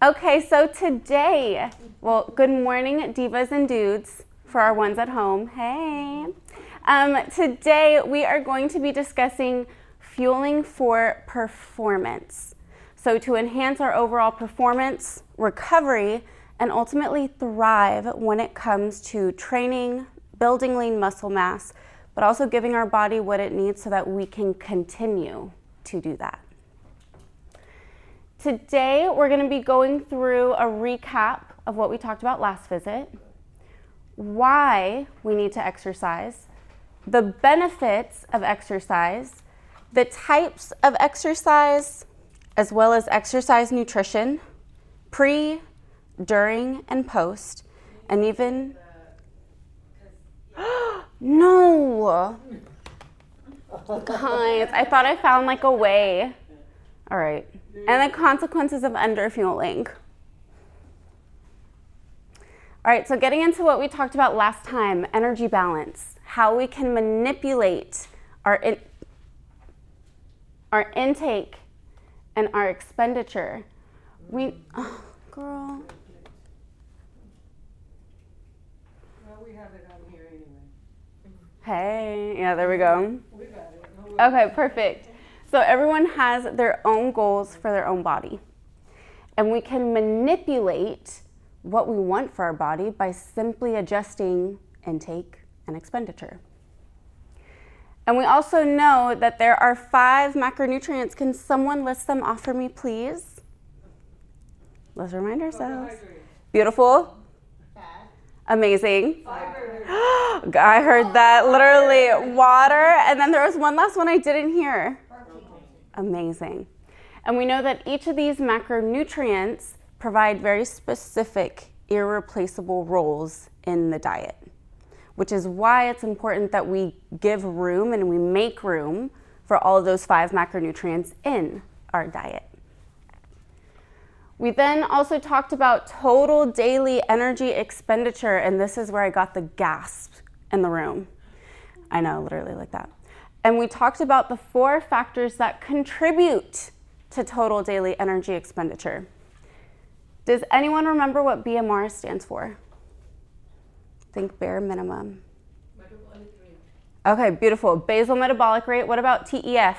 Okay, so today, well, good morning, divas and dudes, for our ones at home. Hey. Today, we are going to be discussing fueling for performance. So to enhance our overall performance, recovery, and ultimately thrive when it comes to training, building lean muscle mass, but also giving our body what it needs so that we can continue to do that. Today, we're going to be going through a recap of what we talked about last visit, why we need to exercise, the benefits of exercise, the types of exercise, as well as exercise nutrition, pre, during, and post, and even, no, guys, I thought I found like a way. All right. And the consequences of underfueling. All right, so getting into what we talked about last time, energy balance, how we can manipulate our intake and our expenditure. Oh, girl. Well, we have it on here anyway. Hey, yeah, there we go. We got it. Okay, perfect. So everyone has their own goals for their own body. And we can manipulate what we want for our body by simply adjusting intake and expenditure. And we also know that there are 5 macronutrients. Can someone list them off for me, please? Let's remind ourselves. Beautiful. Amazing. Fiber. I heard that literally. Water. And then there was one last one I didn't hear. Amazing. And we know that each of these macronutrients provide very specific, irreplaceable roles in the diet, which is why it's important that we give room and we make room for all of those 5 macronutrients in our diet. We then also talked about total daily energy expenditure, and this is where I got the gasp in the room. I know, literally like that. And we talked about the 4 factors that contribute to total daily energy expenditure. Does anyone remember what BMR stands for? Think bare minimum. Metabolic rate. Okay, beautiful. Basal metabolic rate. What about TEF? Thank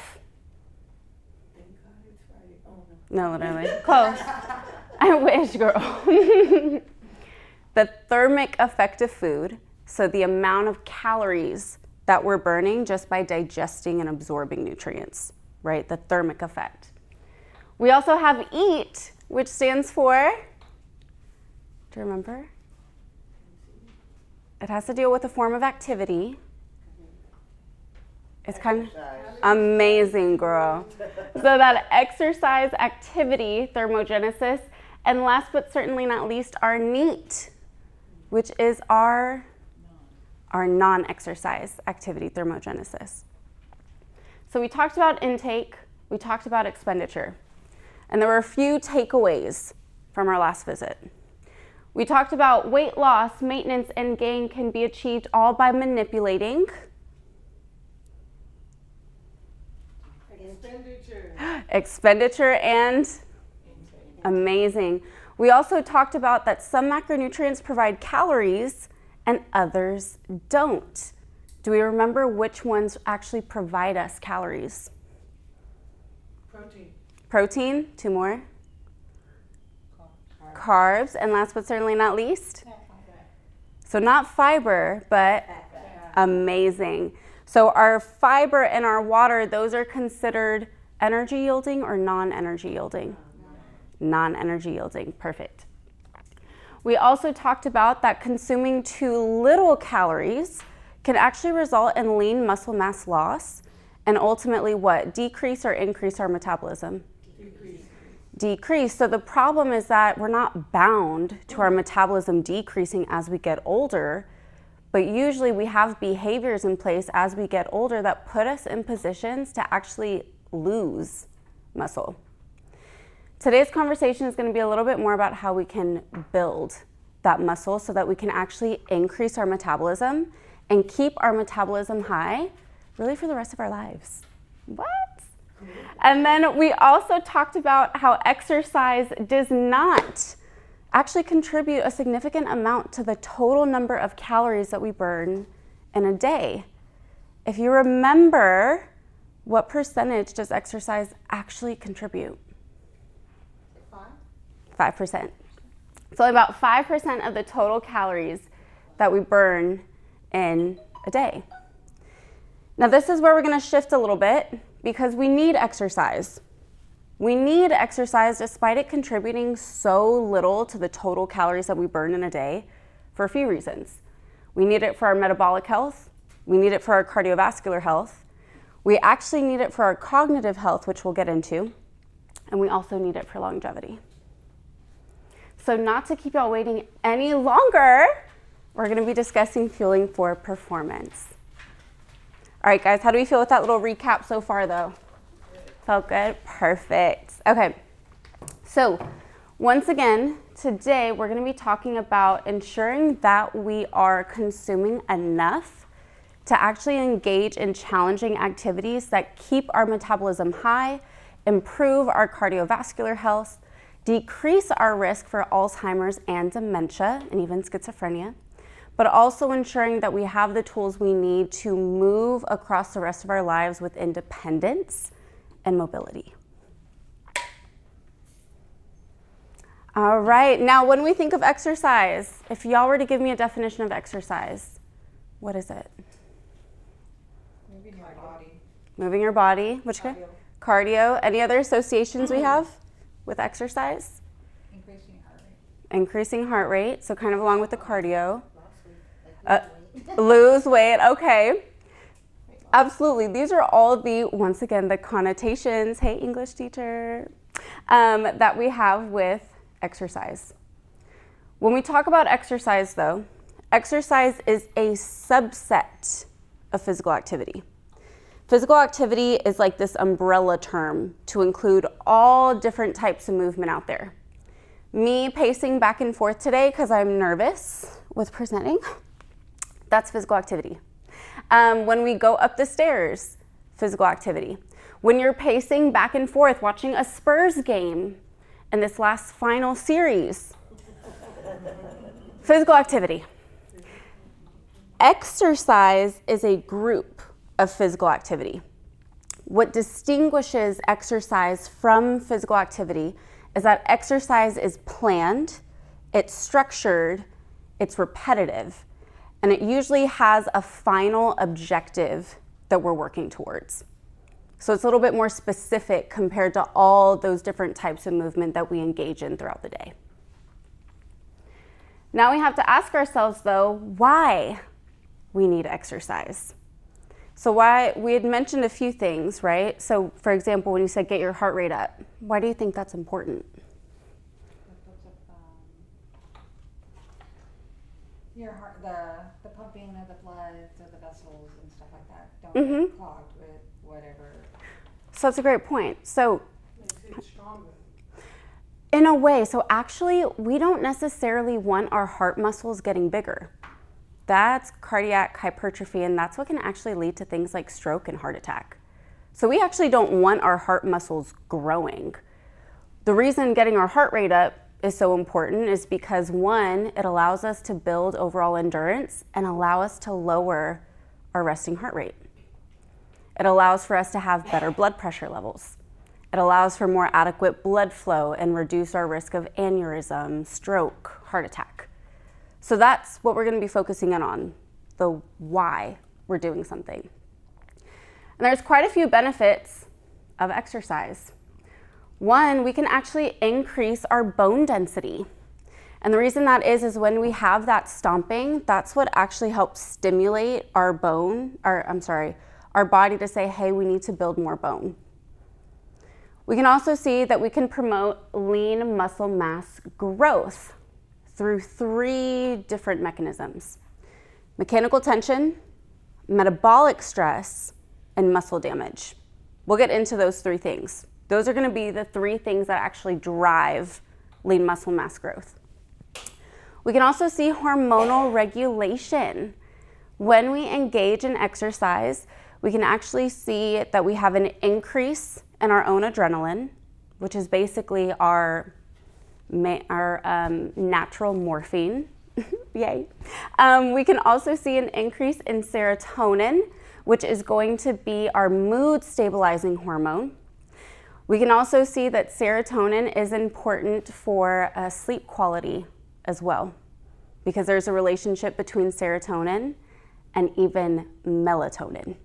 God it's Friday. Oh, no. No, literally. Close. I wish, girl. The thermic effect of food, so the amount of calories that we're burning just by digesting and absorbing nutrients, right? The thermic effect. We also have EAT, which stands for, do you remember? It has to deal with a form of activity. It's kind of amazing, girl. So that exercise, activity, thermogenesis, and last but certainly not least, our NEAT, which is our non-exercise activity, thermogenesis. So we talked about intake, we talked about expenditure, and there were a few takeaways from our last visit. We talked about weight loss, maintenance, and gain can be achieved all by manipulating expenditure and amazing. We also talked about that some macronutrients provide calories and others don't. Do we remember which ones actually provide us calories? Protein, 2 more. Carbs, and last but certainly not least? So not fiber, but amazing. So our fiber and our water, those are considered energy yielding or non-energy yielding? Non-energy yielding, perfect. We also talked about that consuming too little calories can actually result in lean muscle mass loss and ultimately what? Decrease or increase our metabolism? Decrease. So the problem is that we're not bound to our metabolism decreasing as we get older, but usually we have behaviors in place as we get older that put us in positions to actually lose muscle. Today's conversation is going to be a little bit more about how we can build that muscle so that we can actually increase our metabolism and keep our metabolism high really for the rest of our lives. What? And then we also talked about how exercise does not actually contribute a significant amount to the total number of calories that we burn in a day. If you remember, what percentage does exercise actually contribute? 5%. So about 5% of the total calories that we burn in a day. Now this is where we're going to shift a little bit because we need exercise. We need exercise despite it contributing so little to the total calories that we burn in a day for a few reasons. We need it for our metabolic health. We need it for our cardiovascular health. We actually need it for our cognitive health, which we'll get into. And we also need it for longevity. So not to keep y'all waiting any longer, we're going to be discussing fueling for performance. All right, guys, how do we feel with that little recap so far, though? Felt good? Perfect. Okay, so once again, today we're going to be talking about ensuring that we are consuming enough to actually engage in challenging activities that keep our metabolism high, improve our cardiovascular health, decrease our risk for Alzheimer's and dementia, and even schizophrenia, but also ensuring that we have the tools we need to move across the rest of our lives with independence and mobility. All right, now when we think of exercise, if y'all were to give me a definition of exercise, what is it? Moving your body. Moving your body, which kind? Cardio. Any other associations we have with exercise? Increasing heart rate. Increasing heart rate, so kind of along with the cardio. Lose weight, okay. Absolutely, these are all the, once again, the connotations, hey English teacher, that we have with exercise. When we talk about exercise though, exercise is a subset of physical activity. Physical activity is like this umbrella term to include all different types of movement out there. Me pacing back and forth today because I'm nervous with presenting, that's physical activity. When we go up the stairs, physical activity. When you're pacing back and forth watching a Spurs game in this last final series, physical activity. Exercise is a group of physical activity. What distinguishes exercise from physical activity is that exercise is planned, it's structured, it's repetitive, and it usually has a final objective that we're working towards. So it's a little bit more specific compared to all those different types of movement that we engage in throughout the day. Now we have to ask ourselves though, why we need exercise. So why, we had mentioned a few things, right? So for example, when you said get your heart rate up, why do you think that's important? Your heart, the pumping of the blood to the vessels and stuff like that don't get clogged with whatever. So that's a great point. So Makes it stronger. in a way, so actually we don't necessarily want our heart muscles getting bigger. That's cardiac hypertrophy, and that's what can actually lead to things like stroke and heart attack. So we actually don't want our heart muscles growing. The reason getting our heart rate up is so important is because one, it allows us to build overall endurance and allow us to lower our resting heart rate. It allows for us to have better blood pressure levels. It allows for more adequate blood flow and reduce our risk of aneurysm, stroke, heart attack. So that's what we're going to be focusing in on, the why we're doing something. And there's quite a few benefits of exercise. One, we can actually increase our bone density. And the reason that is when we have that stomping, that's what actually helps stimulate our body to say, hey, we need to build more bone. We can also see that we can promote lean muscle mass growth through 3 different mechanisms: mechanical tension, metabolic stress, and muscle damage. We'll get into those 3 things. Those are going to be the 3 things that actually drive lean muscle mass growth. We can also see hormonal regulation. When we engage in exercise, we can actually see that we have an increase in our own adrenaline, which is basically our natural morphine. Yay. We can also see an increase in serotonin, which is going to be our mood stabilizing hormone. We can also see that serotonin is important for sleep quality as well, because there's a relationship between serotonin and even melatonin.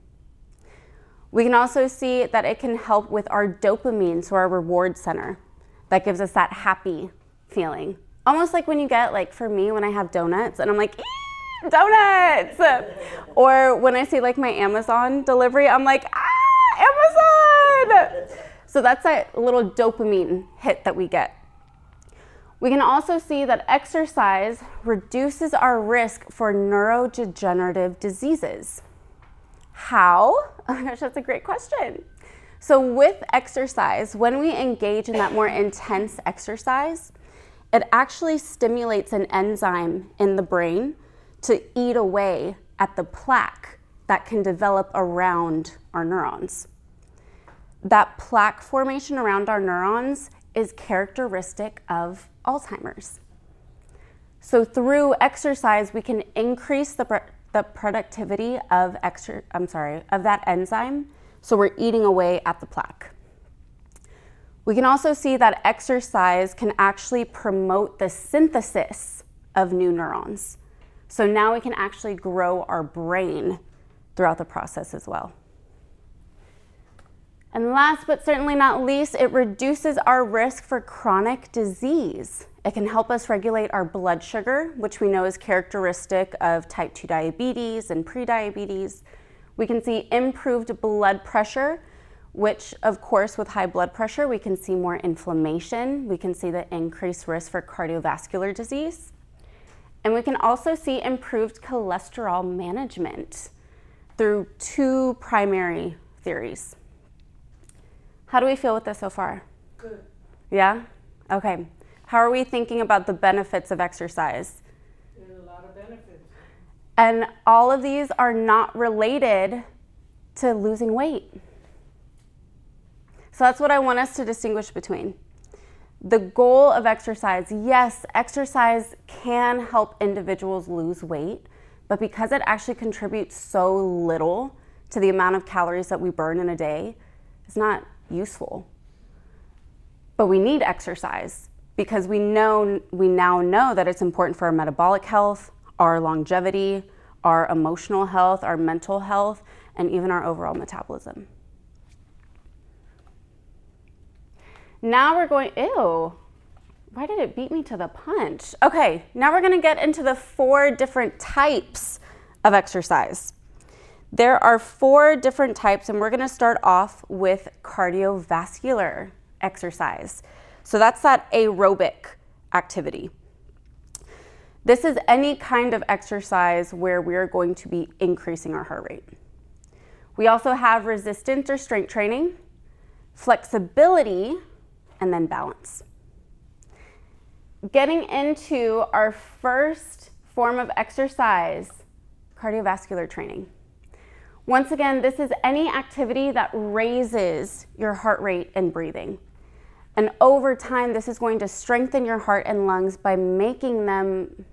We can also see that it can help with our dopamine, so our reward center. That gives us that happy feeling. Almost like when you get, like for me, when I have donuts and I'm like, donuts! Or when I see like my Amazon delivery, I'm like, Amazon! So that's that little dopamine hit that we get. We can also see that exercise reduces our risk for neurodegenerative diseases. How? Oh my gosh, that's a great question. So with exercise, when we engage in that more intense exercise, it actually stimulates an enzyme in the brain to eat away at the plaque that can develop around our neurons. That plaque formation around our neurons is characteristic of Alzheimer's. So through exercise, we can increase the productivity of that enzyme, so we're eating away at the plaque. We can also see that exercise can actually promote the synthesis of new neurons. So now we can actually grow our brain throughout the process as well. And last but certainly not least, it reduces our risk for chronic disease. It can help us regulate our blood sugar, which we know is characteristic of type 2 diabetes and prediabetes. We can see improved blood pressure, which of course with high blood pressure, we can see more inflammation. We can see the increased risk for cardiovascular disease. And we can also see improved cholesterol management through two primary theories. How do we feel with this so far? Good. Yeah? Okay. How are we thinking about the benefits of exercise? There's a lot of benefits. And all of these are not related to losing weight. So that's what I want us to distinguish between. The goal of exercise, yes, exercise can help individuals lose weight, but because it actually contributes so little to the amount of calories that we burn in a day, it's not useful. But we need exercise because we now know that it's important for our metabolic health, our longevity, our emotional health, our mental health, and even our overall metabolism. Now we're going, ew, why did it beat me to the punch? Okay, now we're gonna get into the 4 different types of exercise. There are 4 different types, and we're gonna start off with cardiovascular exercise. So that's that aerobic activity. This is any kind of exercise where we're going to be increasing our heart rate. We also have resistance or strength training, flexibility, and then balance. Getting into our first form of exercise, cardiovascular training. Once again, this is any activity that raises your heart rate and breathing. And over time, this is going to strengthen your heart and lungs by making them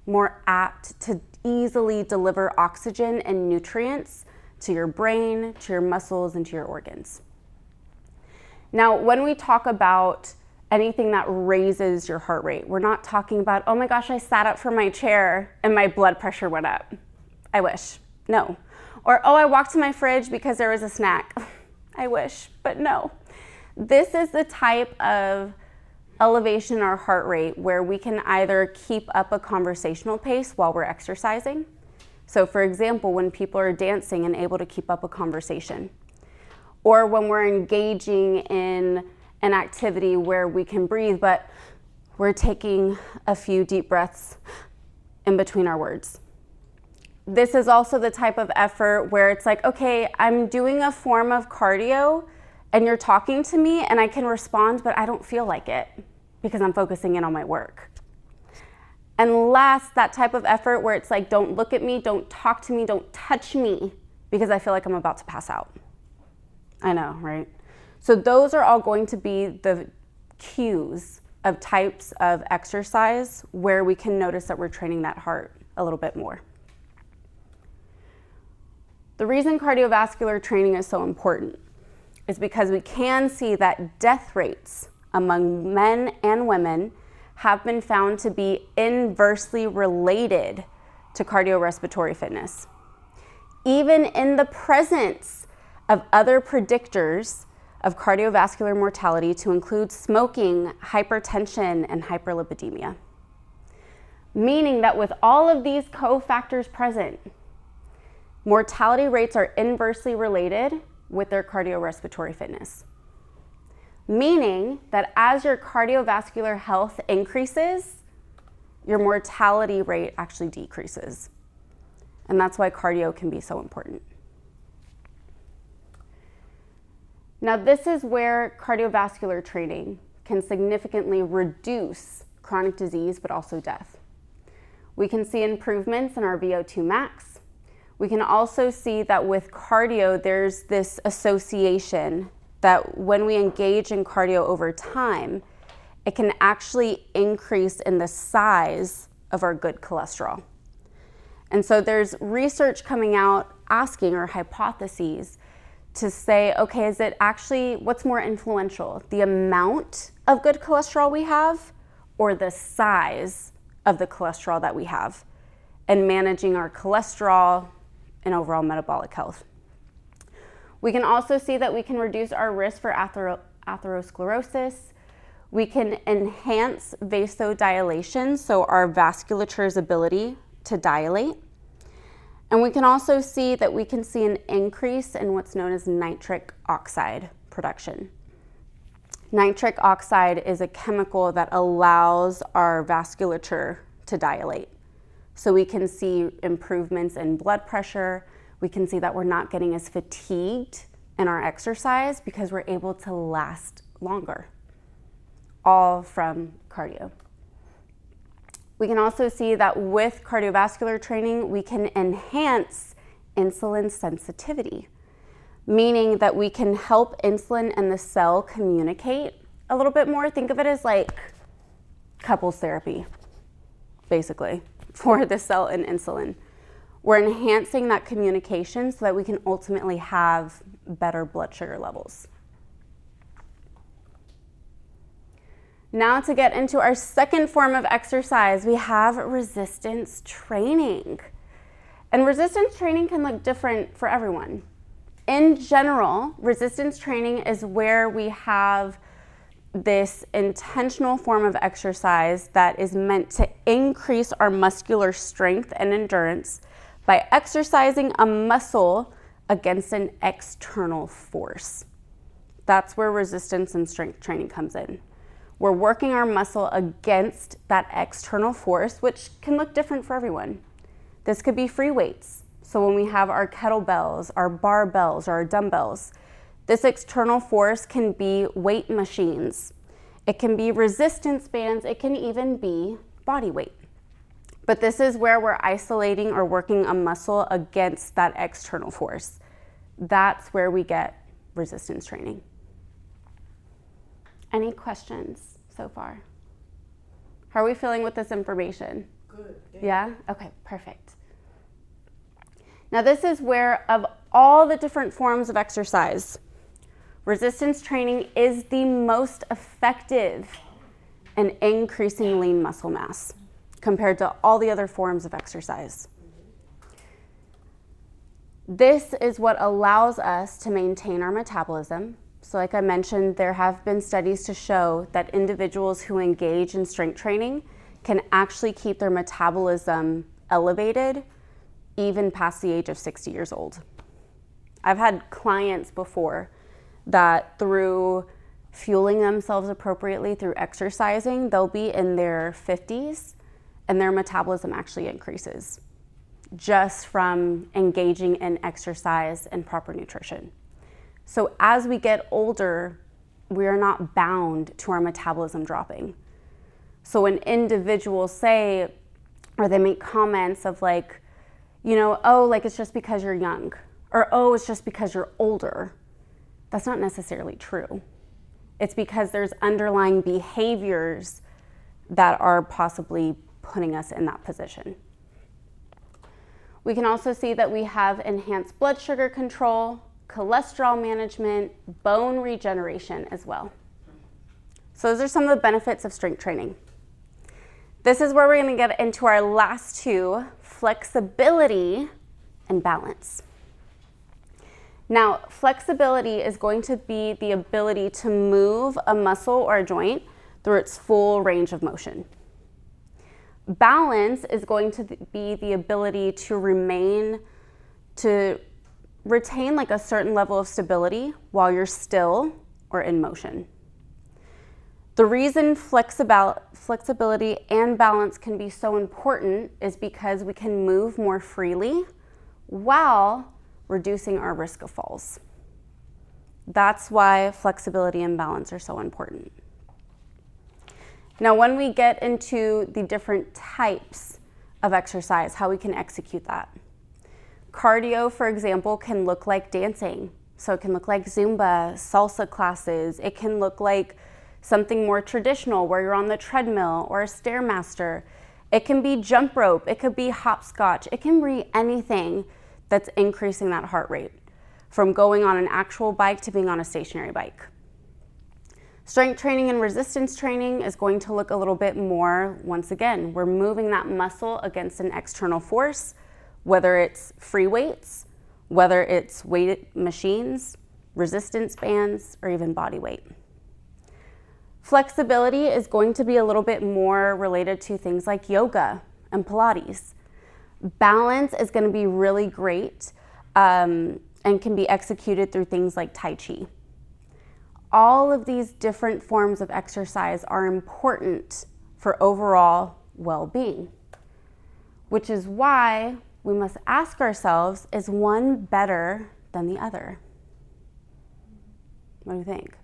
more apt to easily deliver oxygen and nutrients to your brain, to your muscles, and to your organs. Now, when we talk about anything that raises your heart rate, we're not talking about, oh my gosh, I sat up from my chair and my blood pressure went up. I wish. No. Or, oh, I walked to my fridge because there was a snack. I wish, but no. This is the type of elevation in our heart rate where we can either keep up a conversational pace while we're exercising. So for example, when people are dancing and able to keep up a conversation, or when we're engaging in an activity where we can breathe, but we're taking a few deep breaths in between our words. This is also the type of effort where it's like, okay, I'm doing a form of cardio and you're talking to me and I can respond, but I don't feel like it because I'm focusing in on my work. And last, that type of effort where it's like, don't look at me, don't talk to me, don't touch me because I feel like I'm about to pass out. I know, right? So those are all going to be the cues of types of exercise where we can notice that we're training that heart a little bit more. The reason cardiovascular training is so important is because we can see that death rates among men and women have been found to be inversely related to cardiorespiratory fitness. Even in the presence of other predictors of cardiovascular mortality, to include smoking, hypertension, and hyperlipidemia. Meaning that with all of these cofactors present, mortality rates are inversely related with their cardiorespiratory fitness. Meaning that as your cardiovascular health increases, your mortality rate actually decreases. And that's why cardio can be so important. Now, this is where cardiovascular training can significantly reduce chronic disease, but also death. We can see improvements in our VO2 max. We can also see that with cardio, there's this association that when we engage in cardio over time, it can actually increase in the size of our good cholesterol. And so there's research coming out asking, or hypotheses, to say, okay, is it actually, what's more influential, the amount of good cholesterol we have or the size of the cholesterol that we have, and managing our cholesterol and overall metabolic health? We can also see that we can reduce our risk for atherosclerosis. We can enhance vasodilation, so our vasculature's ability to dilate. And we can also see that we can see an increase in what's known as nitric oxide production. Nitric oxide is a chemical that allows our vasculature to dilate. So we can see improvements in blood pressure. We can see that we're not getting as fatigued in our exercise because we're able to last longer, all from cardio. We can also see that with cardiovascular training, we can enhance insulin sensitivity, meaning that we can help insulin and the cell communicate a little bit more. Think of it as like couples therapy, basically, for the cell and insulin. We're enhancing that communication so that we can ultimately have better blood sugar levels. Now to get into our second form of exercise, we have resistance training. And resistance training can look different for everyone. In general, resistance training is where we have this intentional form of exercise that is meant to increase our muscular strength and endurance by exercising a muscle against an external force. That's where resistance and strength training comes in. We're working our muscle against that external force, which can look different for everyone. This could be free weights. So when we have our kettlebells, our barbells, or our dumbbells, this external force can be weight machines. It can be resistance bands. It can even be body weight. But this is where we're isolating or working a muscle against that external force. That's where we get resistance training. Any questions so far? How are we feeling with this information? Good. Yeah? Okay, perfect. Now this is where, of all the different forms of exercise, resistance training is the most effective in increasing lean muscle mass compared to all the other forms of exercise. This is what allows us to maintain our metabolism. So like I mentioned, there have been studies to show that individuals who engage in strength training can actually keep their metabolism elevated even past the age of 60 years old. I've had clients before that through fueling themselves appropriately through exercising, they'll be in their 50s and their metabolism actually increases just from engaging in exercise and proper nutrition. So as we get older, we are not bound to our metabolism dropping. So when individuals say, or they make comments of like, you know, oh, like it's just because you're young. Or, oh, it's just because you're older. That's not necessarily true. It's because there's underlying behaviors that are possibly putting us in that position. We can also see that we have enhanced blood sugar control, cholesterol management, bone regeneration as well. So those are some of the benefits of strength training. This is where we're going to get into our last two, flexibility and balance. Now, flexibility is going to be the ability to move a muscle or a joint through its full range of motion. Balance is going to be the ability to retain like a certain level of stability while you're still or in motion. The reason flexibility and balance can be so important is because we can move more freely while reducing our risk of falls. That's why flexibility and balance are so important. Now, when we get into the different types of exercise, how we can execute that. Cardio, for example, can look like dancing. So it can look like Zumba, salsa classes. It can look like something more traditional where you're on the treadmill or a Stairmaster. It can be jump rope. It could be hopscotch. It can be anything that's increasing that heart rate, from going on an actual bike to being on a stationary bike. Strength training and resistance training is going to look a little bit more, once again, we're moving that muscle against an external force, whether it's free weights, whether it's weighted machines, resistance bands, or even body weight. Flexibility is going to be a little bit more related to things like yoga and Pilates. Balance is going to be really great and can be executed through things like Tai Chi. All of these different forms of exercise are important for overall well-being, which is why we must ask ourselves, is one better than the other? What do you think?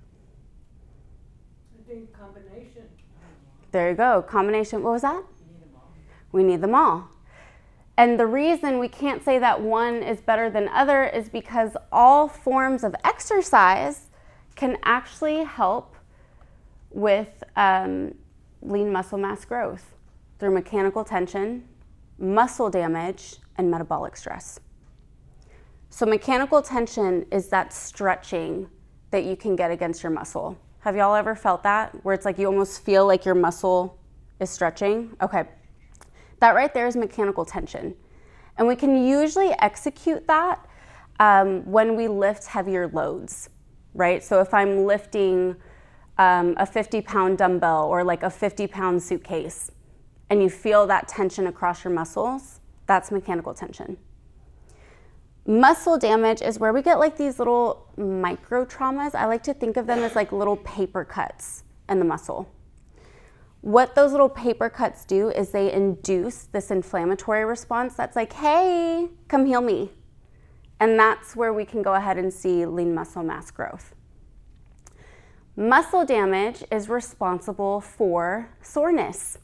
I think combination. There you go, combination. What was that? We need them all. And the reason we can't say that one is better than other is because all forms of exercise can actually help with lean muscle mass growth through mechanical tension, muscle damage, and metabolic stress. So mechanical tension is that stretching that you can get against your muscle. Have y'all ever felt that? Where it's like you almost feel like your muscle is stretching? Okay, that right there is mechanical tension. And we can usually execute that when we lift heavier loads, right? So if I'm lifting a 50-pound dumbbell or like a 50-pound suitcase, and you feel that tension across your muscles, that's mechanical tension. Muscle damage is where we get like these little micro traumas. I like to think of them as like little paper cuts in the muscle. What those little paper cuts do is they induce this inflammatory response that's like, hey, come heal me. And that's where we can go ahead and see lean muscle mass growth. Muscle damage is responsible for soreness.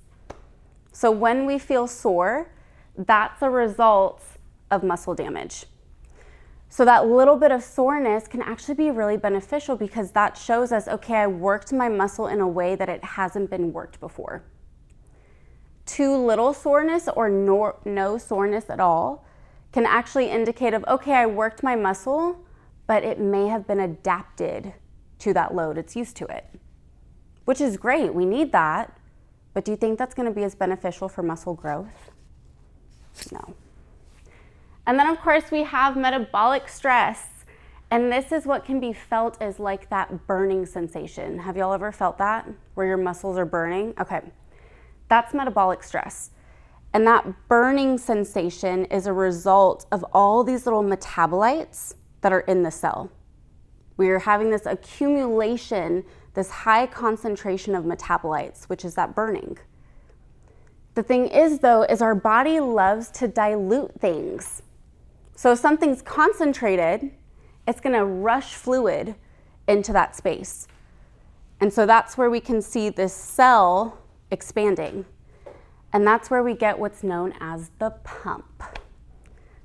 So when we feel sore, that's a result of muscle damage. So that little bit of soreness can actually be really beneficial because that shows us, okay, I worked my muscle in a way that it hasn't been worked before. Too little soreness or no soreness at all can actually indicate of, okay, I worked my muscle, but it may have been adapted to that load. It's used to it, which is great. We need that. But do you think that's going to be as beneficial for muscle growth? No. And then, of course, we have metabolic stress. And this is what can be felt as like that burning sensation. Have y'all ever felt that? Where your muscles are burning? Okay. That's metabolic stress. And that burning sensation is a result of all these little metabolites that are in the cell. We are having this accumulation, this high concentration of metabolites, which is that burning. The thing is, though, is our body loves to dilute things. So if something's concentrated, it's going to rush fluid into that space. And so that's where we can see this cell expanding. And that's where we get what's known as the pump.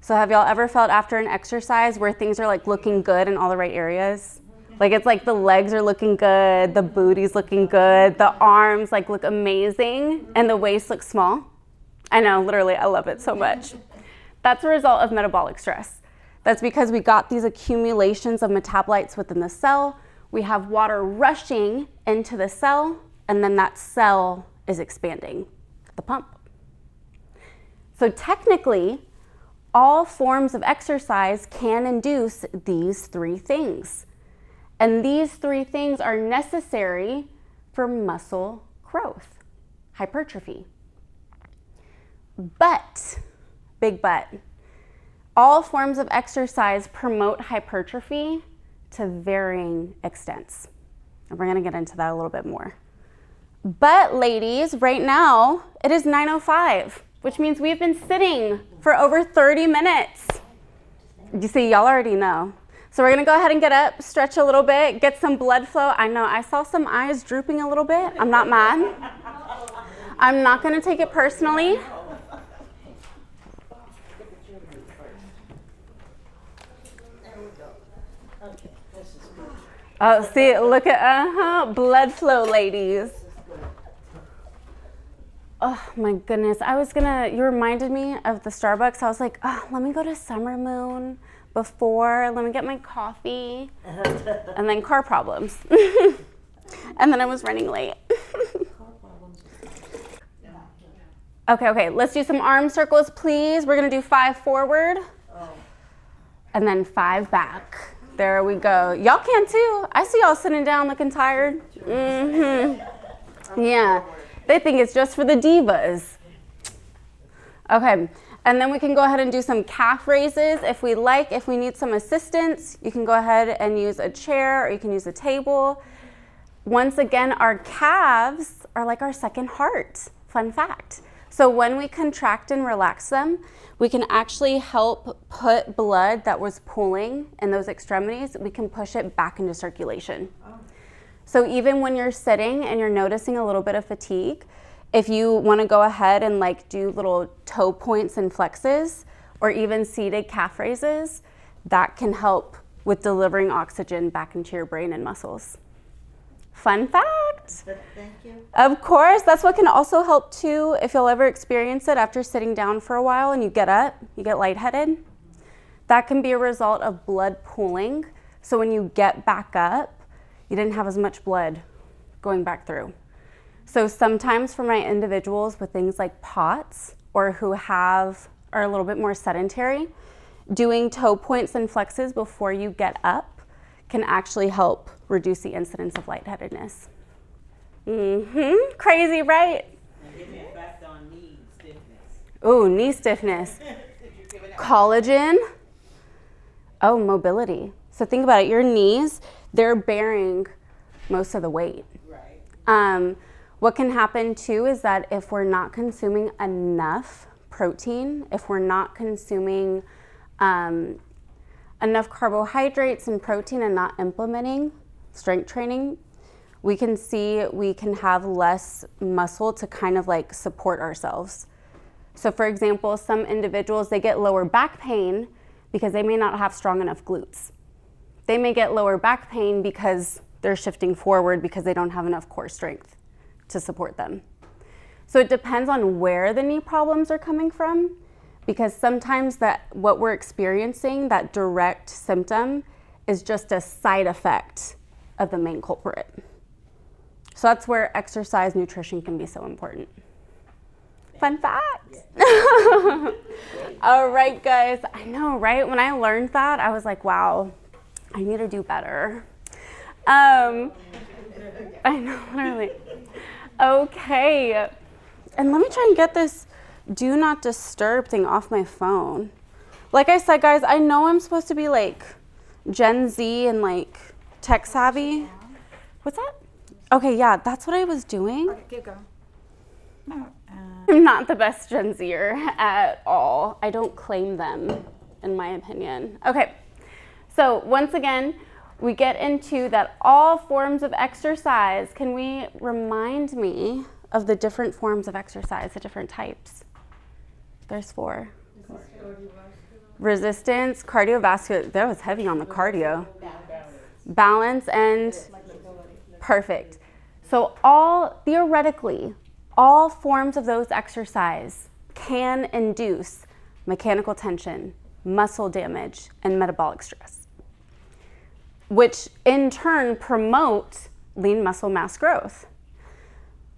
So have y'all ever felt after an exercise where things are like looking good in all the right areas? Like it's like the legs are looking good, the booty's looking good, the arms like look amazing, and the waist looks small? I know, literally, I love it so much. That's a result of metabolic stress. That's because we got these accumulations of metabolites within the cell. We have water rushing into the cell, and then that cell is expanding, the pump. So technically, all forms of exercise can induce these three things. And these three things are necessary for muscle growth, hypertrophy. But, big but, all forms of exercise promote hypertrophy to varying extents. And we're gonna get into that a little bit more. But ladies, right now, it is 9:05, which means we've been sitting for over 30 minutes. You see, y'all already know. So we're gonna go ahead and get up, stretch a little bit, get some blood flow. I know, I saw some eyes drooping a little bit. I'm not mad. I'm not gonna take it personally. Oh, see, look at, blood flow, ladies. Oh my goodness, you reminded me of the Starbucks. I was like, oh, let me go to Summer Moon before, let me get my coffee, and then car problems. And then I was running late. Okay, let's do some arm circles, please. We're gonna do 5 forward, and then 5 back. There we go. Y'all can too. I see y'all sitting down looking tired. Yeah, they think it's just for the divas. Okay, and then we can go ahead and do some calf raises if we like. If we need some assistance, you can go ahead and use a chair or you can use a table. Once again, our calves are like our second heart. Fun fact. So when we contract and relax them, we can actually help put blood that was pooling in those extremities, we can push it back into circulation. So even when you're sitting and you're noticing a little bit of fatigue, if you want to go ahead and like do little toe points and flexes or even seated calf raises, that can help with delivering oxygen back into your brain and muscles. Fun fact. Thank you. Of course, that's what can also help too if you'll ever experience it after sitting down for a while and you get up, you get lightheaded. That can be a result of blood pooling. So when you get back up, you didn't have as much blood going back through. So sometimes for my individuals with things like POTS or who are a little bit more sedentary, doing toe points and flexes before you get up can actually help reduce the incidence of lightheadedness. Crazy, right? And give me a fact on knee stiffness. Ooh, knee stiffness. Collagen. Oh, mobility. So think about it. Your knees, they're bearing most of the weight. Right. What can happen too is that if we're not consuming enough protein, if we're not consuming enough carbohydrates and protein and not implementing strength training, we can have less muscle to kind of like support ourselves. So for example, some individuals, they get lower back pain because they may not have strong enough glutes. They may get lower back pain because they're shifting forward because they don't have enough core strength to support them. So it depends on where the knee problems are coming from, because sometimes what we're experiencing, that direct symptom, is just a side effect of the main culprit. So that's where exercise nutrition can be so important. Fun fact. Yeah. All right, guys. I know, right? When I learned that, I was like, wow, I need to do better. I know, literally. Okay. And let me try and get this do not disturb thing off my phone. Like I said, guys, I know I'm supposed to be like Gen Z and like tech savvy. What's that? Okay, yeah, that's what I was doing. Okay, keep going. No. I'm not the best Gen Zer at all. I don't claim them, in my opinion. Okay, so once again, we get into that all forms of exercise. Can we remind me of the different forms of exercise, the different types? There's 4. resistance, cardiovascular. That was heavy on the cardio. Balance and Flexibility. perfect. So all, theoretically, all forms of those exercise can induce mechanical tension, muscle damage, and metabolic stress, which in turn promote lean muscle mass growth.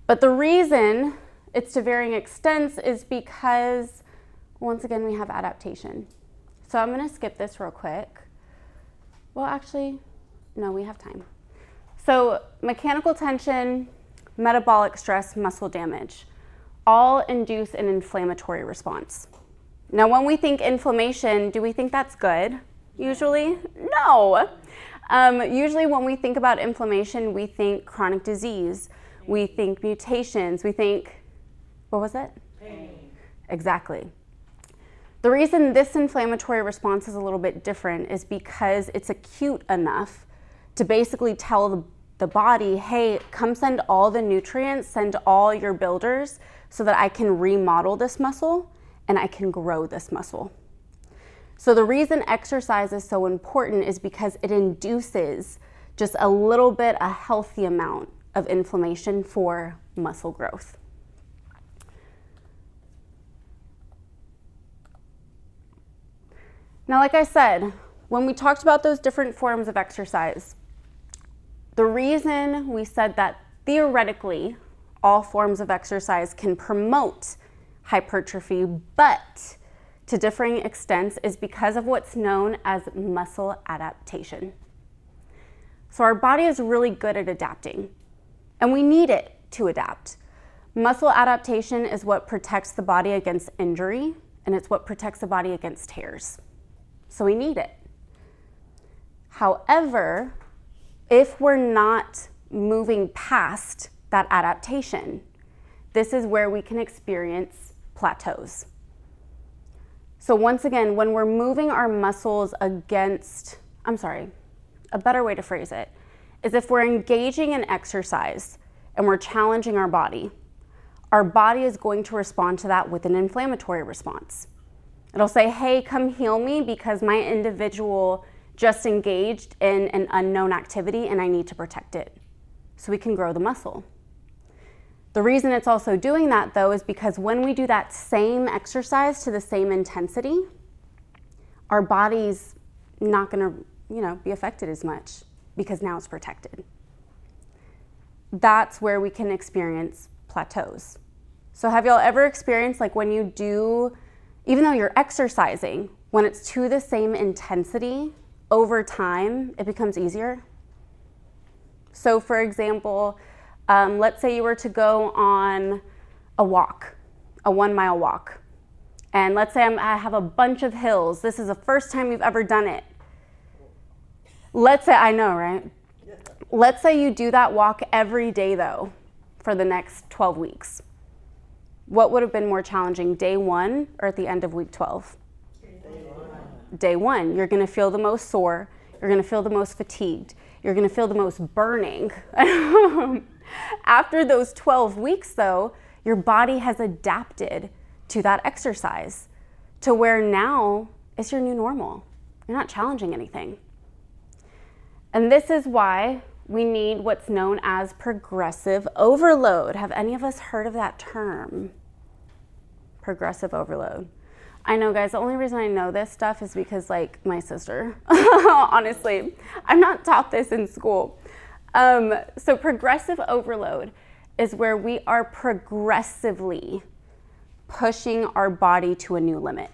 But the reason it's to varying extents is because, once again, we have adaptation. So I'm going to skip this real quick. Well, actually, no, we have time. So mechanical tension, metabolic stress, muscle damage, all induce an inflammatory response. Now, when we think inflammation, do we think that's good? Usually, no. Usually when we think about inflammation, we think chronic disease, we think mutations, we think, what was it? Pain. Exactly. The reason this inflammatory response is a little bit different is because it's acute enough to basically tell the body, hey, come send all the nutrients, send all your builders so that I can remodel this muscle and I can grow this muscle. So the reason exercise is so important is because it induces just a little bit, a healthy amount of inflammation for muscle growth. Now, like I said, when we talked about those different forms of exercise, the reason we said that theoretically all forms of exercise can promote hypertrophy, but to differing extents, is because of what's known as muscle adaptation. So our body is really good at adapting, and we need it to adapt. Muscle adaptation is what protects the body against injury, and it's what protects the body against tears. So we need it. However, if we're not moving past that adaptation, this is where we can experience plateaus. So once again, when we're moving our muscles against, a better way to phrase it is if we're engaging in exercise and we're challenging our body is going to respond to that with an inflammatory response. It'll say, hey, come heal me because my individual just engaged in an unknown activity and I need to protect it so we can grow the muscle. The reason it's also doing that, though, is because when we do that same exercise to the same intensity, our body's not going to, be affected as much because now it's protected. That's where we can experience plateaus. So have y'all ever experienced, like, when you do, even though you're exercising, when it's to the same intensity, over time, it becomes easier? So for example, let's say you were to go on a walk, a 1 mile walk. And let's say I have a bunch of hills. This is the first time you've ever done it. Let's say, I know, right? Let's say you do that walk every day though, for the next 12 weeks. What would have been more challenging, day 1 or at the end of week 12? Day 1, you're gonna feel the most sore, you're gonna feel the most fatigued, you're gonna feel the most burning. After those 12 weeks though, your body has adapted to that exercise to where now it's your new normal. You're not challenging anything. And this is why we need what's known as progressive overload. Have any of us heard of that term? Progressive overload. I know, guys, the only reason I know this stuff is because, like, my sister. Honestly, I'm not taught this in school. So progressive overload is where we are progressively pushing our body to a new limit.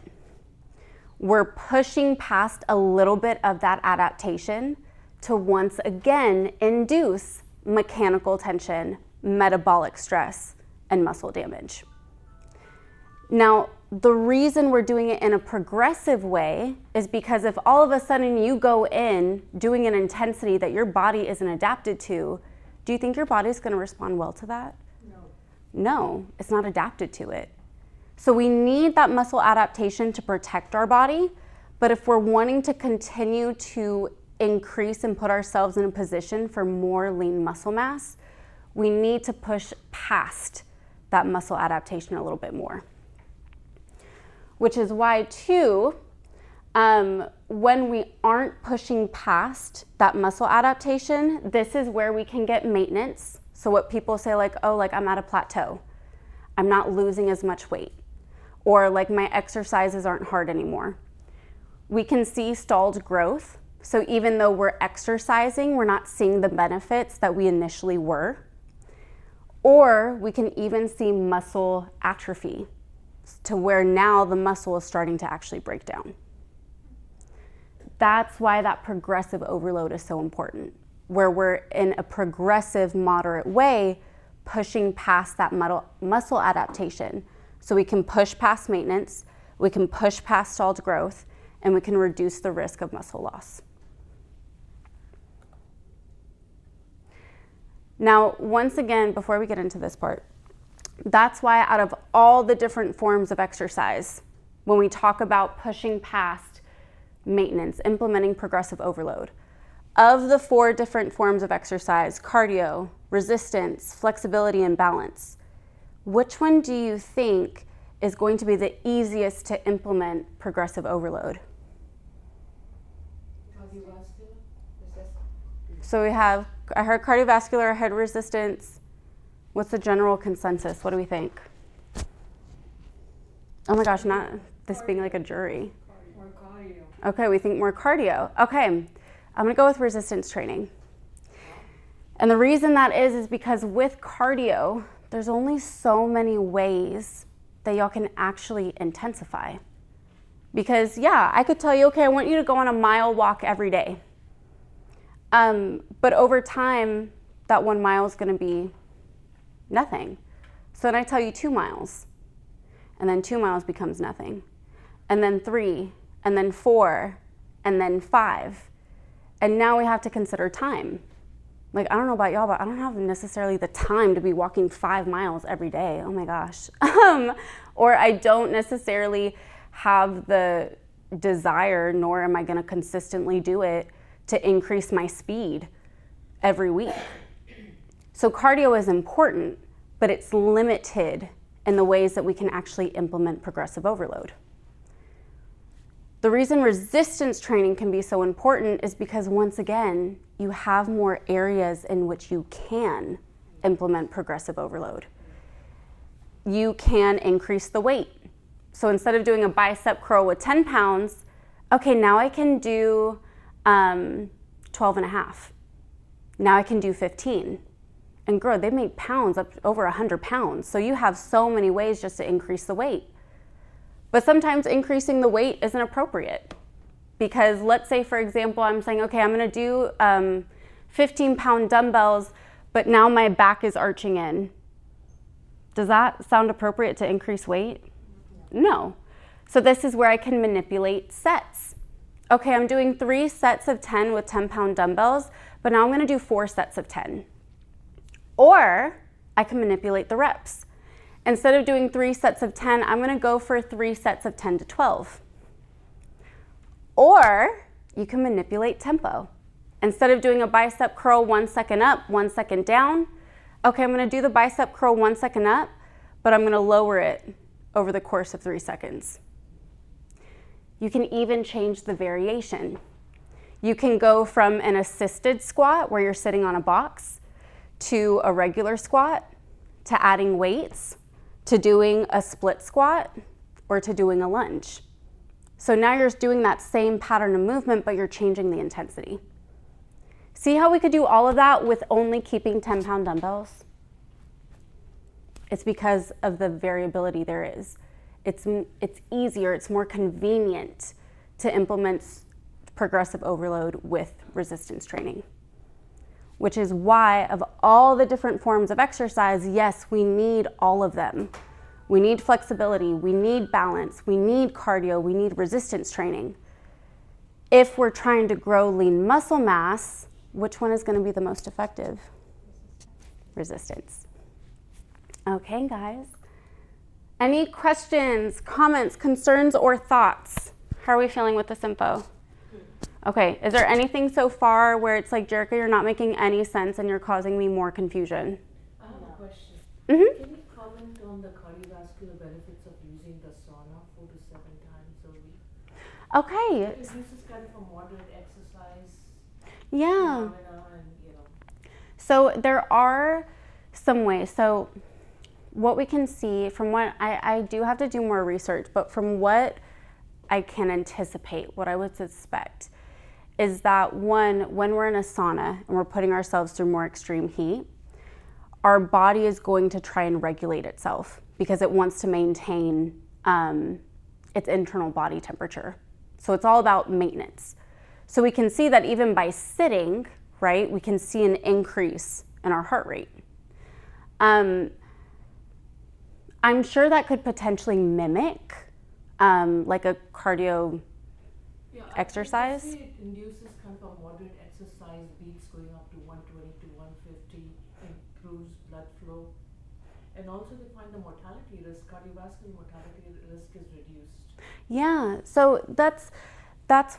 We're pushing past a little bit of that adaptation to once again induce mechanical tension, metabolic stress, and muscle damage. Now, the reason we're doing it in a progressive way is because if all of a sudden you go in doing an intensity that your body isn't adapted to, do you think your body's going to respond well to that? No, it's not adapted to it. So we need that muscle adaptation to protect our body, but if we're wanting to continue to increase and put ourselves in a position for more lean muscle mass, we need to push past that muscle adaptation a little bit more. Which is why, too, When we aren't pushing past that muscle adaptation, this is where we can get maintenance. So what people say like, oh, like I'm at a plateau. I'm not losing as much weight. Or like my exercises aren't hard anymore. We can see stalled growth. So even though we're exercising, we're not seeing the benefits that we initially were. Or we can even see muscle atrophy to where now the muscle is starting to actually break down. That's why that progressive overload is so important, where we're in a progressive, moderate way, pushing past that muscle adaptation. So we can push past maintenance, we can push past stalled growth, and we can reduce the risk of muscle loss. Now, once again, before we get into this part, that's why out of all the different forms of exercise, when we talk about pushing past maintenance, implementing progressive overload, of the 4 different forms of exercise, cardio, resistance, flexibility, and balance, which one do you think is going to be the easiest to implement progressive overload? So we have, I heard cardiovascular, I heard resistance. What's the general consensus? What do we think? Oh my gosh, not this being like a jury. More cardio. Okay, we think more cardio. Okay, I'm gonna go with resistance training. And the reason that is because with cardio, there's only so many ways that y'all can actually intensify. Because yeah, I could tell you, okay, I want you to go on a mile walk every day. But over time, that 1 mile is gonna be nothing. So then I tell you 2 miles, and then 2 miles becomes nothing. And then 3, and then 4, and then 5. And now we have to consider time. Like, I don't know about y'all, but I don't have necessarily the time to be walking 5 miles every day. Oh my gosh. Or I don't necessarily have the desire, nor am I gonna consistently do it, to increase my speed every week. So cardio is important, but it's limited in the ways that we can actually implement progressive overload. The reason resistance training can be so important is because, once again, you have more areas in which you can implement progressive overload. You can increase the weight. So instead of doing a bicep curl with 10 pounds, okay, now I can do 12 and a half. Now I can do 15. And girl, they make pounds up over 100 pounds. So you have so many ways just to increase the weight. But sometimes increasing the weight isn't appropriate. Because let's say, for example, I'm saying, okay, I'm gonna do 15-pound dumbbells, but now my back is arching in. Does that sound appropriate to increase weight? No. So this is where I can manipulate sets. Okay, I'm doing 3 sets of 10 with 10-pound dumbbells, but now I'm gonna do 4 sets of 10. Or I can manipulate the reps. Instead of doing 3 sets of 10, I'm gonna go for 3 sets of 10 to 12. Or you can manipulate tempo. Instead of doing a bicep curl 1 second up, 1 second down, okay, I'm gonna do the bicep curl 1 second up, but I'm gonna lower it over the course of 3 seconds. You can even change the variation. You can go from an assisted squat where you're sitting on a box to a regular squat, to adding weights, to doing a split squat, or to doing a lunge. So now you're doing that same pattern of movement, but you're changing the intensity. See how we could do all of that with only keeping 10-pound dumbbells? It's because of the variability there is. It's easier, it's more convenient to implement progressive overload with resistance training. Which is why, of all the different forms of exercise, yes, we need all of them. We need flexibility, we need balance, we need cardio, we need resistance training. If we're trying to grow lean muscle mass, which one is going to be the most effective? Resistance. Okay, guys. Any questions, comments, concerns, or thoughts? How are we feeling with this info? Okay, is there anything so far where it's like, Jerrica, you're not making any sense and you're causing me more confusion? I have a question. Mm-hmm. Can you comment on the cardiovascular benefits of using the sauna 4 to 7 times a week? Okay. Because this is kind of a moderate exercise Yeah. phenomena and, So there are some ways. So what we can see from what I do have to do more research, but from what I can anticipate, what I would suspect is that when we're in a sauna and we're putting ourselves through more extreme heat, our body is going to try and regulate itself because it wants to maintain its internal body temperature. So it's all about maintenance. So we can see that even by sitting, right, we can see an increase in our heart rate. I'm sure that could potentially mimic like a cardio exercise. I think it induces kind of a moderate exercise, beats going up to 120 to 150, improves blood flow. And also they find the mortality risk, cardiovascular mortality risk is reduced. Yeah, so that's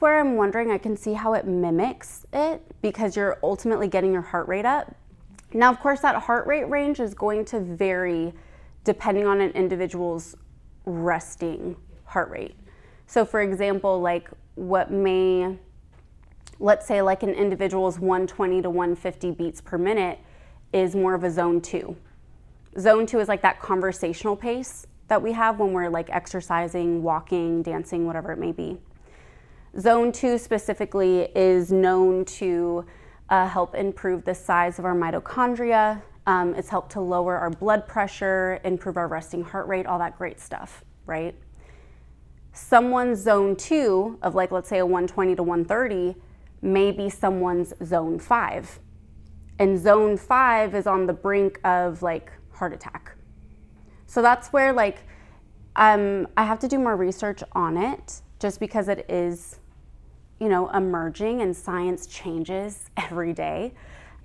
where I'm wondering, I can see how it mimics it because you're ultimately getting your heart rate up. Now, of course, that heart rate range is going to vary depending on an individual's resting heart rate. So for example, like let's say like an individual's 120 to 150 beats per minute is more of a zone 2. Zone 2 is like that conversational pace that we have when we're like exercising, walking, dancing, whatever it may be. Zone 2 specifically is known to help improve the size of our mitochondria. It's helped to lower our blood pressure, improve our resting heart rate, all that great stuff, right? Someone's zone 2 of like, let's say a 120 to 130 may be someone's zone 5. And zone 5 is on the brink of like heart attack. So that's where like, I have to do more research on it just because it is, emerging and science changes every day.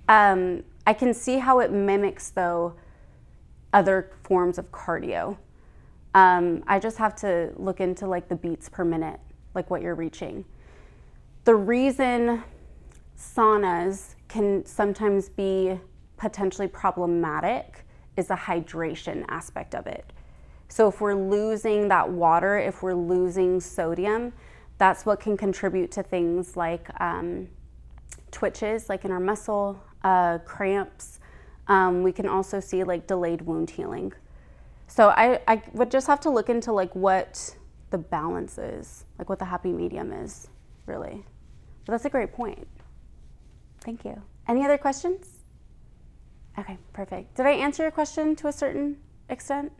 I can see how it mimics though other forms of cardio. I just have to look into like the beats per minute, like what you're reaching. The reason saunas can sometimes be potentially problematic is the hydration aspect of it. So if we're losing that water, if we're losing sodium, that's what can contribute to things like twitches, like in our muscle, cramps. We can also see like delayed wound healing. So I would just have to look into like what the balance is, like what the happy medium is, really. But that's a great point. Thank you. Any other questions? Okay, perfect. Did I answer your question to a certain extent?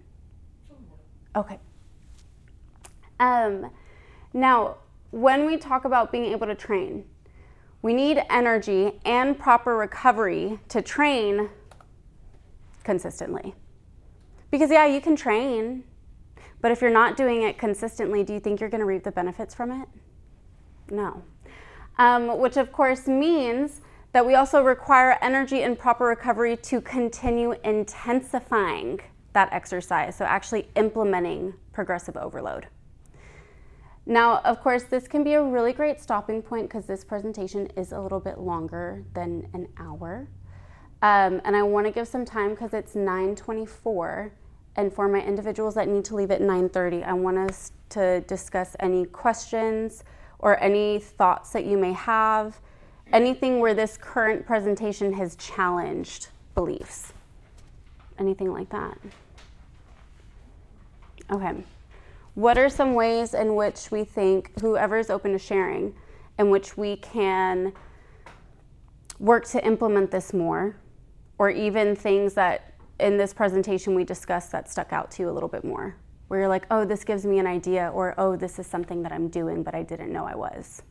Okay. Now, when we talk about being able to train, we need energy and proper recovery to train consistently. Because yeah, you can train, but if you're not doing it consistently, do you think you're going to reap the benefits from it? No. Which of course means that we also require energy and proper recovery to continue intensifying that exercise, so actually implementing progressive overload. Now, of course, this can be a really great stopping point because this presentation is a little bit longer than an hour. And I want to give some time because it's 9:24, and for my individuals that need to leave at 9:30, I want us to discuss any questions or any thoughts that you may have, anything where this current presentation has challenged beliefs, anything like that. Okay. What are some ways in which we think, whoever is open to sharing, in which we can work to implement this more, or even things that in this presentation we discussed that stuck out to you a little bit more, where you're like, oh, this gives me an idea, or oh, this is something that I'm doing, but I didn't know I was.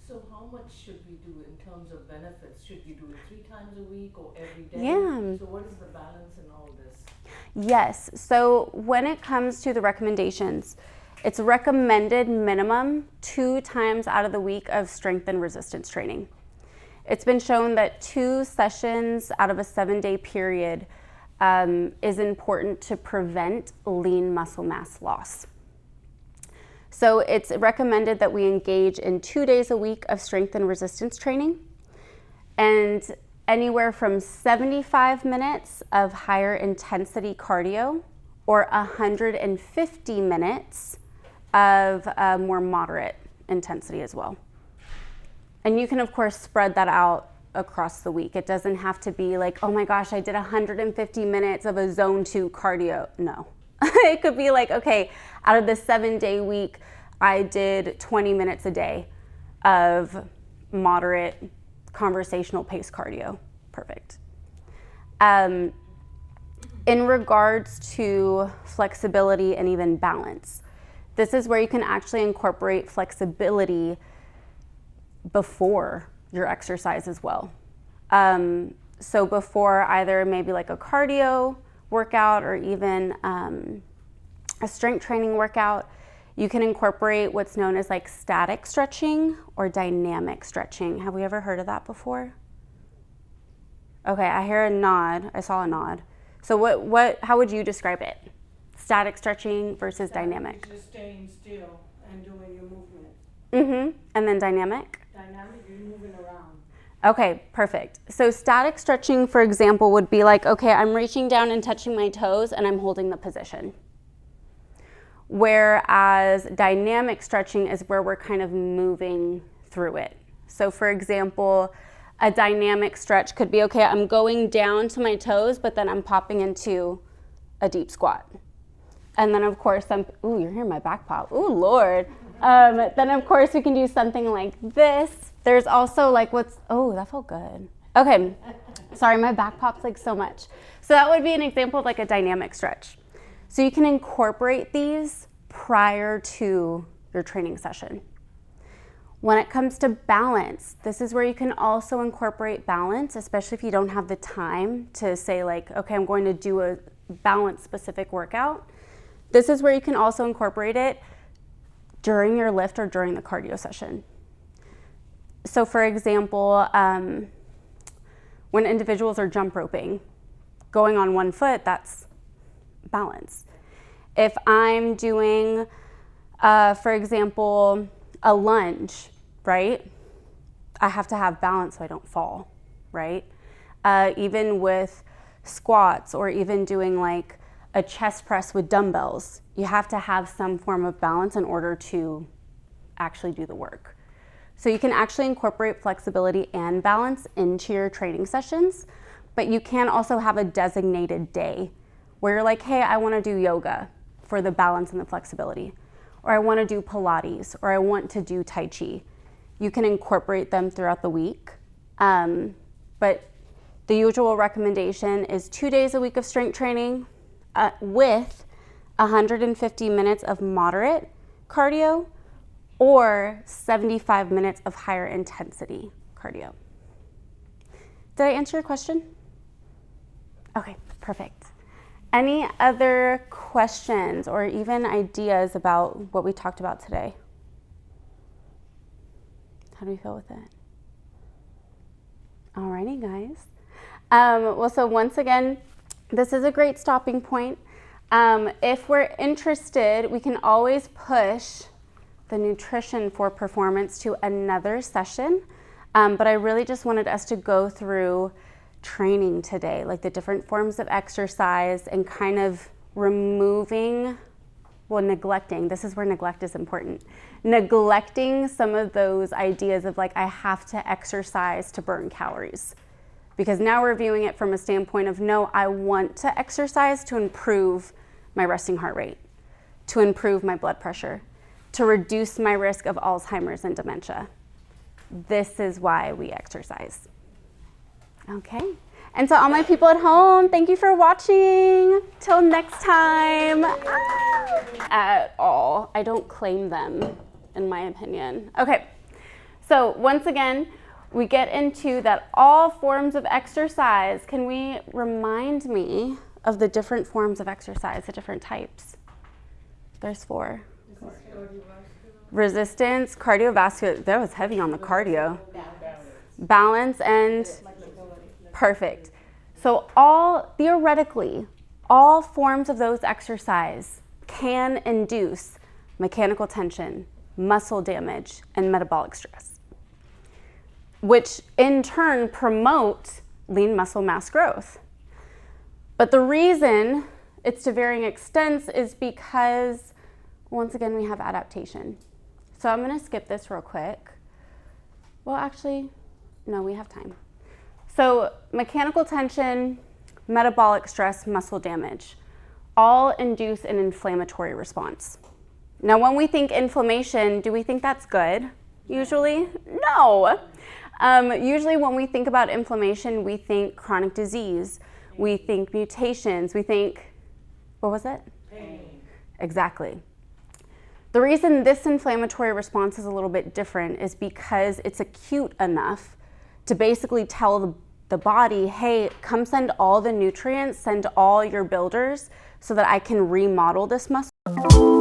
So how much should we do in terms of benefits? Should we do it 3 times a week or every day? Yeah. So what is the balance in all this? Yes, so when it comes to the recommendations, it's recommended minimum 2 times out of the week of strength and resistance training. It's been shown that 2 sessions out of a 7-day period is important to prevent lean muscle mass loss. So it's recommended that we engage in 2 days a week of strength and resistance training, and anywhere from 75 minutes of higher intensity cardio or 150 minutes of more moderate intensity as well. And you can, of course, spread that out across the week. It doesn't have to be like, oh my gosh, I did 150 minutes of a zone 2 cardio. No. It could be like, okay, out of the 7-day week, I did 20 minutes a day of moderate conversational pace cardio. Perfect. In regards to flexibility and even balance, this is where you can actually incorporate flexibility before your exercise as well. So before either maybe like a cardio workout or even a strength training workout, you can incorporate what's known as like static stretching or dynamic stretching. Have we ever heard of that before? Okay, I hear a nod. I saw a nod. So how would you describe it? Static stretching versus dynamic. Just staying still and doing your movement. Mm-hmm. And then dynamic? Dynamic, you're moving around. Okay, perfect. So static stretching, for example, would be like, okay, I'm reaching down and touching my toes and I'm holding the position. Whereas dynamic stretching is where we're kind of moving through it. So for example, a dynamic stretch could be, okay, I'm going down to my toes, but then I'm popping into a deep squat. And then of course, you're hearing my back pop. Ooh, Lord. Then of course we can do something like this. There's also like that felt good. Okay, sorry, my back pops like so much. So that would be an example of like a dynamic stretch. So you can incorporate these prior to your training session. When it comes to balance, this is where you can also incorporate balance, especially if you don't have the time to say like, okay, I'm going to do a balance specific workout. This is where you can also incorporate it during your lift or during the cardio session. So for example, when individuals are jump roping, going on one foot, that's balance. If I'm doing, for example, a lunge, right? I have to have balance so I don't fall, right? Even with squats or even doing like a chest press with dumbbells, you have to have some form of balance in order to actually do the work. So you can actually incorporate flexibility and balance into your training sessions, but you can also have a designated day where you're like, hey, I want to do yoga for the balance and the flexibility, or I want to do Pilates, or I want to do Tai Chi. You can incorporate them throughout the week. But the usual recommendation is 2 days a week of strength training with 150 minutes of moderate cardio or 75 minutes of higher intensity cardio. Did I answer your question? Okay, perfect. Any other questions or even ideas about what we talked about today? How do we feel with it? Alrighty, guys. Well, so once again, this is a great stopping point. If we're interested, we can always push the nutrition for performance to another session. But I really just wanted us to go through training today, like the different forms of exercise and kind of neglecting, this is where neglect is important, neglecting some of those ideas of like, I have to exercise to burn calories. Because now we're viewing it from a standpoint of, no, I want to exercise to improve my resting heart rate, to improve my blood pressure, to reduce my risk of Alzheimer's and dementia. This is why we exercise. Okay. And to all my people at home, thank you for watching. Till next time. At all. I don't claim them, in my opinion. Okay. So once again, we get into that all forms of exercise. Can we remind me of the different forms of exercise, the different types? There's 4. Resistance, cardiovascular. That was heavy on the cardio. Balance and perfect. So theoretically, all forms of those exercise can induce mechanical tension, muscle damage, and metabolic stress, which in turn promote lean muscle mass growth. But the reason it's to varying extents is because once again, we have adaptation. So I'm gonna skip this real quick. Well, actually, no, we have time. So mechanical tension, metabolic stress, muscle damage, all induce an inflammatory response. Now, when we think inflammation, do we think that's good? Usually, no. Usually when we think about inflammation, we think chronic disease, we think mutations, we think, what was it? Pain. Exactly. The reason this inflammatory response is a little bit different is because it's acute enough to basically tell the body, hey, come send all the nutrients, send all your builders so that I can remodel this muscle.